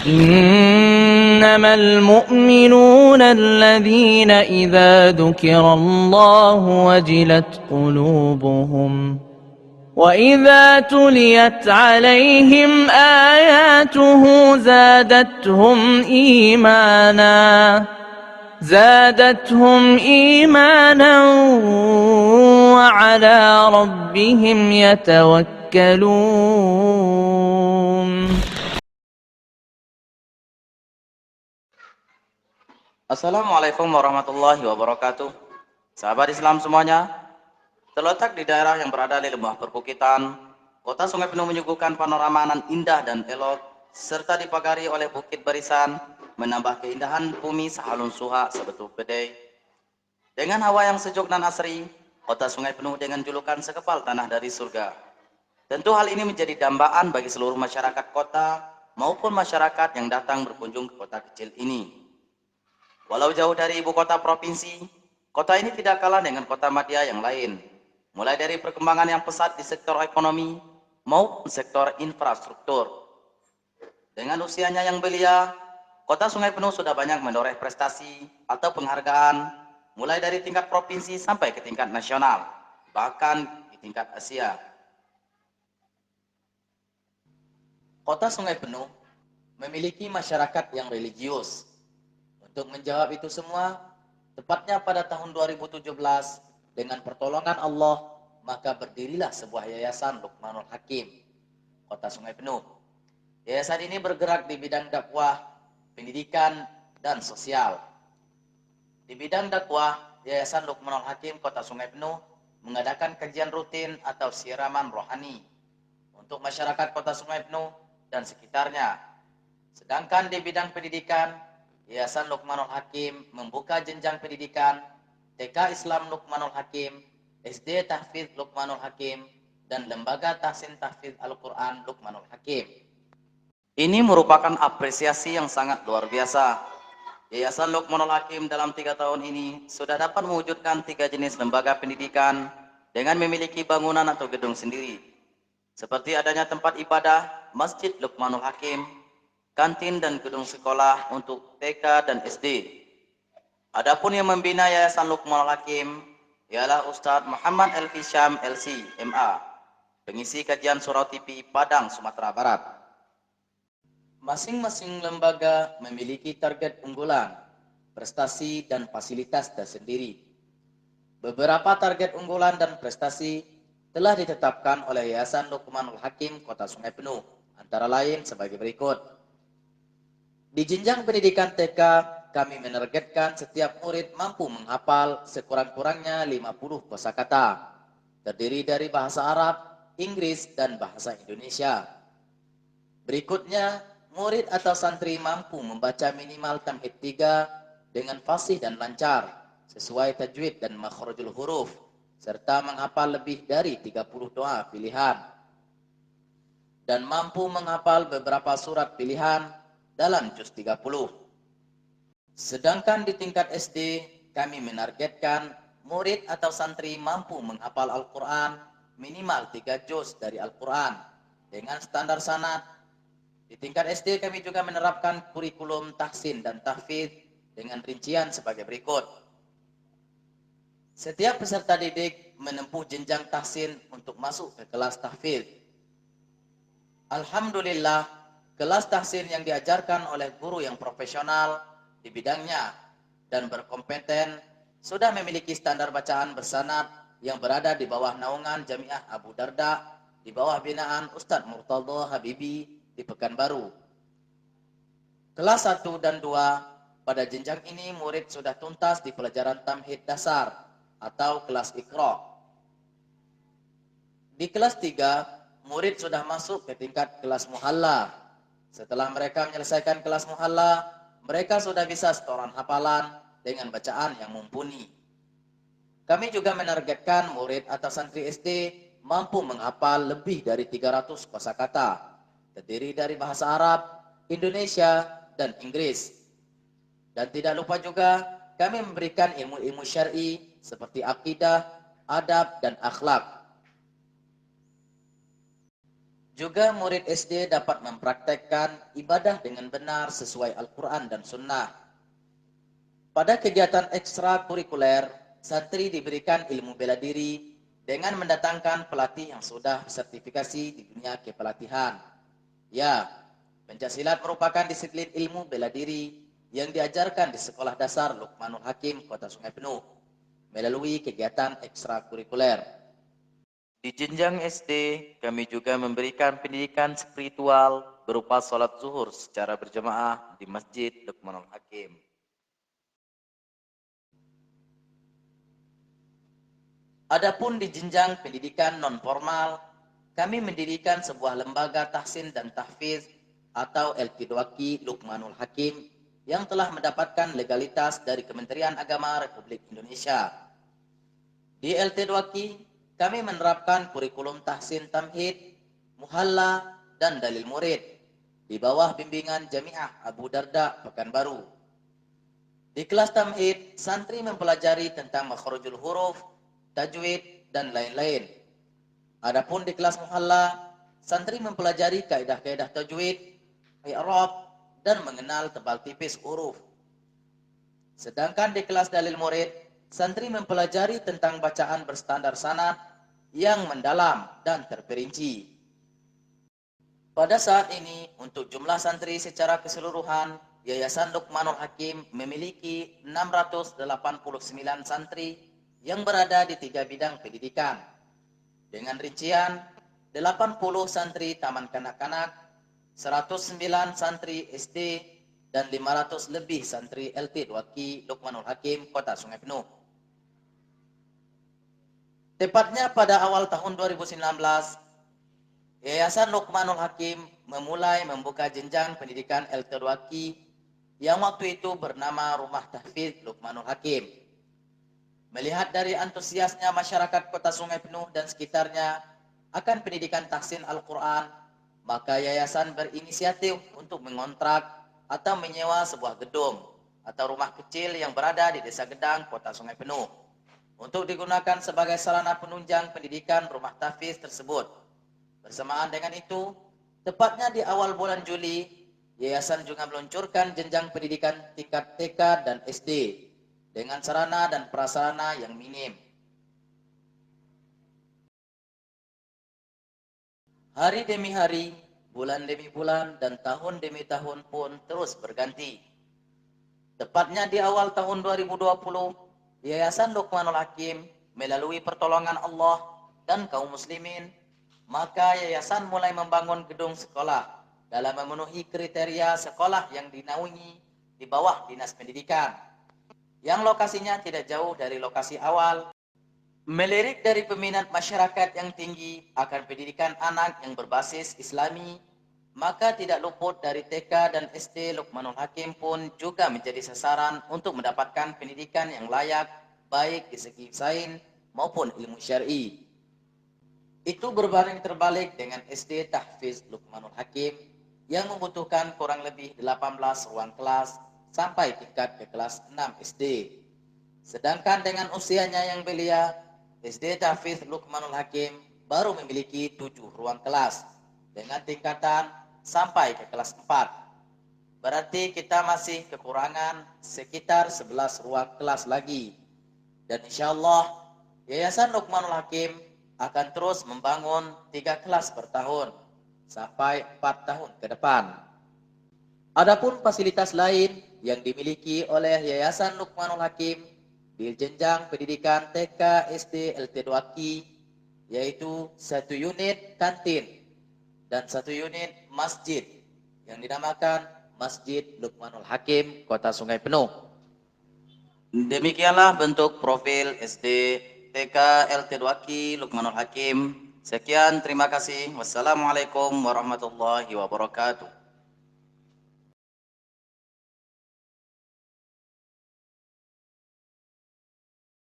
إنما المؤمنون الذين إذا ذكر الله وجلت قلوبهم وإذا تليت عليهم آياته زادتهم إيمانا وعلى ربهم يتوكلون. Assalamualaikum warahmatullahi wabarakatuh. Sahabat Islam semuanya, terletak di daerah yang berada di lembah perbukitan, kota Sungai Penuh menyuguhkan panorama nan indah dan elok, serta dipagari oleh bukit barisan, menambah keindahan bumi sahalun suha sebetul bedai. Dengan hawa yang sejuk dan asri, kota Sungai Penuh dengan julukan sekepal tanah dari surga. Tentu hal ini menjadi dambaan bagi seluruh masyarakat kota maupun masyarakat yang datang berkunjung ke kota kecil ini. Walau jauh dari ibu kota provinsi, kota ini tidak kalah dengan kota madya yang lain. Mulai dari perkembangan yang pesat di sektor ekonomi maupun sektor infrastruktur. Dengan usianya yang belia, kota Sungai Penuh sudah banyak mendoreh prestasi atau penghargaan, mulai dari tingkat provinsi sampai ke tingkat nasional, bahkan di tingkat Asia. Kota Sungai Penuh memiliki masyarakat yang religius. Untuk menjawab itu semua, tepatnya pada tahun 2017, dengan pertolongan Allah, maka berdirilah sebuah yayasan Luqmanul Hakim, Kota Sungai Penuh. Yayasan ini bergerak di bidang dakwah, pendidikan, dan sosial. Di bidang dakwah, Yayasan Luqmanul Hakim Kota Sungai Penuh mengadakan kajian rutin atau siraman rohani untuk masyarakat Kota Sungai Penuh dan sekitarnya. Sedangkan di bidang pendidikan, Yayasan Luqmanul Hakim membuka jenjang pendidikan TK Islam Luqmanul Hakim, SD Tahfidz Luqmanul Hakim, dan Lembaga Tahsin Tahfidz Al-Quran Luqmanul Hakim. Ini merupakan apresiasi yang sangat luar biasa. Yayasan Luqmanul Hakim dalam 3 tahun ini sudah dapat mewujudkan 3 jenis lembaga pendidikan dengan memiliki bangunan atau gedung sendiri. Seperti adanya tempat ibadah, Masjid Luqmanul Hakim, kantin dan gedung sekolah untuk TK dan SD. Adapun yang membina Yayasan Luqmanul Hakim ialah Ustadz Muhammad Elfi Syam LC MA, pengisi kajian Surau TV Padang, Sumatera Barat. Masing-masing lembaga memiliki target unggulan, prestasi dan fasilitas tersendiri. Beberapa target unggulan dan prestasi telah ditetapkan oleh Yayasan Luqmanul Hakim Kota Sungai Penuh, antara lain sebagai berikut. Di jenjang pendidikan TK, kami menargetkan setiap murid mampu menghafal sekurang-kurangnya 50 kosakata, terdiri dari bahasa Arab, Inggris, dan bahasa Indonesia. Berikutnya, murid atau santri mampu membaca minimal tamhid 3 dengan fasih dan lancar, sesuai tajwid dan makhrajul huruf, serta menghafal lebih dari 30 doa pilihan, dan mampu menghafal beberapa surat pilihan dalam juz 30. Sedangkan di tingkat SD, kami menargetkan murid atau santri mampu menghafal Al-Quran minimal 3 juz dari Al-Quran dengan standar sanad. Di tingkat SD kami juga menerapkan kurikulum tahsin dan tahfidz dengan rincian sebagai berikut. Setiap peserta didik menempuh jenjang tahsin untuk masuk ke kelas tahfidz. Alhamdulillah, kelas tahsin yang diajarkan oleh guru yang profesional di bidangnya dan berkompeten sudah memiliki standar bacaan bersanad yang berada di bawah naungan Jamiah Abu Darda di bawah binaan Ustadz Murtadha Habibi di Pekanbaru. Kelas 1 dan 2 pada jenjang ini murid sudah tuntas di pelajaran tamhid dasar atau kelas Iqra. Di kelas 3 murid sudah masuk ke tingkat kelas muhalla. Setelah mereka menyelesaikan kelas muhalla, mereka sudah bisa setoran hafalan dengan bacaan yang mumpuni. Kami juga menargetkan murid atau santri SD mampu menghafal lebih dari 300 kosakata, terdiri dari bahasa Arab, Indonesia, dan Inggris. Dan tidak lupa juga kami memberikan ilmu-ilmu syar'i seperti akidah, adab, dan akhlak. Juga murid SD dapat mempraktekkan ibadah dengan benar sesuai Al-Quran dan Sunnah. Pada kegiatan ekstrakurikuler, santri diberikan ilmu bela diri dengan mendatangkan pelatih yang sudah sertifikasi di dunia kepelatihan. Ya, pencaksilat merupakan disiplin ilmu bela diri yang diajarkan di Sekolah Dasar Luqmanul Hakim, Kota Sungai Penuh, melalui kegiatan ekstrakurikuler. Di jenjang SD, kami juga memberikan pendidikan spiritual berupa sholat zuhur secara berjamaah di Masjid Luqmanul Hakim. Adapun di jenjang pendidikan non-formal, kami mendirikan sebuah lembaga tahsin dan tahfiz atau LT2Q Luqmanul Hakim yang telah mendapatkan legalitas dari Kementerian Agama Republik Indonesia. Di LT2Q, kami menerapkan kurikulum tahsin tamhid, muhalla, dan dalil murid di bawah bimbingan Jamiah Abu Darda Pekanbaru. Di kelas tamhid, santri mempelajari tentang makhrajul huruf, tajwid, dan lain-lain. Adapun di kelas muhalla, santri mempelajari kaidah-kaidah tajwid, i'rab, dan mengenal tebal tipis huruf. Sedangkan di kelas dalil murid, santri mempelajari tentang bacaan berstandar sanad yang mendalam dan terperinci. Pada saat ini, untuk jumlah santri secara keseluruhan, Yayasan Luqmanul Hakim memiliki 689 santri yang berada di 3 bidang pendidikan. Dengan rincian 80 santri taman kanak-kanak, 109 santri SD, dan 500 lebih santri LT2Q Luqmanul Hakim, Kota Sungai Penuh. Tepatnya pada awal tahun 2019, Yayasan Luqmanul Hakim memulai membuka jenjang pendidikan LT2Q yang waktu itu bernama Rumah Tahfidz Luqmanul Hakim. Melihat dari antusiasnya masyarakat Kota Sungai Penuh dan sekitarnya akan pendidikan tahsin Al-Quran, maka yayasan berinisiatif untuk mengontrak atau menyewa sebuah gedung atau rumah kecil yang berada di Desa Gedang, Kota Sungai Penuh, untuk digunakan sebagai sarana penunjang pendidikan rumah tahfiz tersebut. Bersamaan dengan itu, tepatnya di awal bulan Juli, yayasan juga meluncurkan jenjang pendidikan tingkat TK dan SD dengan sarana dan prasarana yang minim. Hari demi hari, bulan demi bulan, dan tahun demi tahun pun terus berganti. Tepatnya di awal tahun 2020, Yayasan Luqmanul Hakim melalui pertolongan Allah dan kaum muslimin, maka yayasan mulai membangun gedung sekolah dalam memenuhi kriteria sekolah yang dinaungi di bawah Dinas Pendidikan, yang lokasinya tidak jauh dari lokasi awal. Melirik dari peminat masyarakat yang tinggi akan pendidikan anak yang berbasis Islami, maka tidak luput dari TK dan SD Luqmanul Hakim pun juga menjadi sasaran untuk mendapatkan pendidikan yang layak, baik di segi sains maupun ilmu syar'i. Itu berbanding terbalik dengan SD Tahfiz Luqmanul Hakim yang membutuhkan kurang lebih 18 ruang kelas sampai tingkat ke kelas 6 SD. Sedangkan dengan usianya yang belia, SD Tahfiz Luqmanul Hakim baru memiliki 7 ruang kelas dengan tingkatan sampai ke kelas 4. Berarti kita masih kekurangan sekitar 11 ruang kelas lagi. Dan insya Allah, Yayasan Luqmanul Hakim akan terus membangun 3 kelas per tahun sampai 4 tahun ke depan. Adapun fasilitas lain yang dimiliki oleh Yayasan Luqmanul Hakim di jenjang pendidikan TK, SD, LT2Q, yaitu 1 unit kantin dan 1 unit masjid yang dinamakan Masjid Luqmanul Hakim, Kota Sungai Penuh. Demikianlah bentuk profil SD, TK, LT2Q Luqmanul Hakim. Sekian, terima kasih. Wassalamualaikum warahmatullahi wabarakatuh.